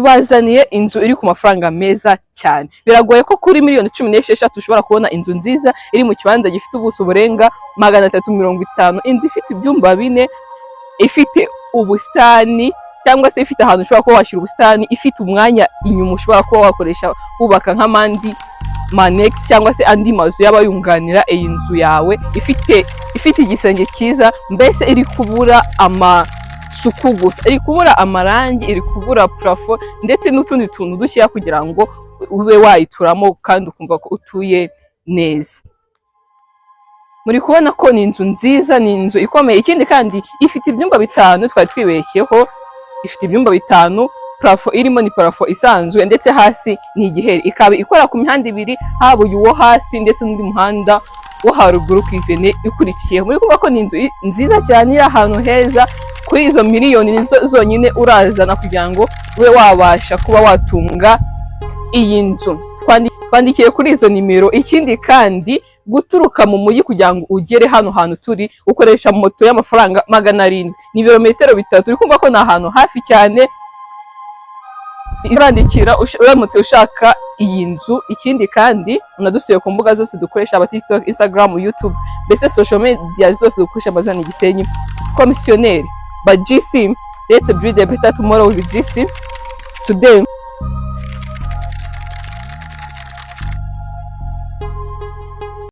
bazaniye inzu iri ku mafaranga meza cyane. Biragoye ko kuri miliyoni 16 ushobora kubona inzu nziza iri mu kibanza gifite ubuso burenga 350, inzu ifite ibyumba 4, ifite ubusitani cyangwa se ifite ahantu ushobora kuba washyira ubusitani, ifite umwanya inyuma ushobora kuba wakoresha wubaka nk'amandi manex cyangwa se andi mazu y'abayunganira iyi nzu yawe, ifite igisenge cyiza, mbese iri kubura amasuku gusa, iri kubura amarangi, iri kubura plafo ndetse n'utundi tuntu dushya kugira ngo ube wayituramo kandi ukumva ko utuye neza. Muri kubona ko ni inzu nziza, ni inzu ikomeye. Ikindi kandi ifite ibyumba 5, twari twibeshyeho, ifite ibyumba 5, plafo irimo ni plafo isanzwe ndetse hasi ni igiheri, ikaba ikora ku mihanda 2, haba uwo hasi ndetse n'undi muhanda wo haruguru ku ivene ikurikiye. Muri kuvuga ko ni inzu nziza cyane iri ahantu heza, kuri izo miliyoni nizo zonyine urazana kugira ngo ube wabasha kuba watunga iyi nzu. Twandikiye kuri izo nimero. Ikindi kandi guturuka mu mujyi kugira ngo ugere hano hantu turi ukoresha moto y'amafaranga 700, ni ibirometero 3. Uri kumva ko ni ahantu hafi cyane. Irandikira uramutse ushaka iyi nzu. Ikindi kandi unadusuye ku mbuga zose dukoresha, aba TikTok, Instagram, YouTube, mbese social media zose dukoresha amazina Gisenyi. Komisiyoneri ba GC, let's build a better tomorrow with GC today.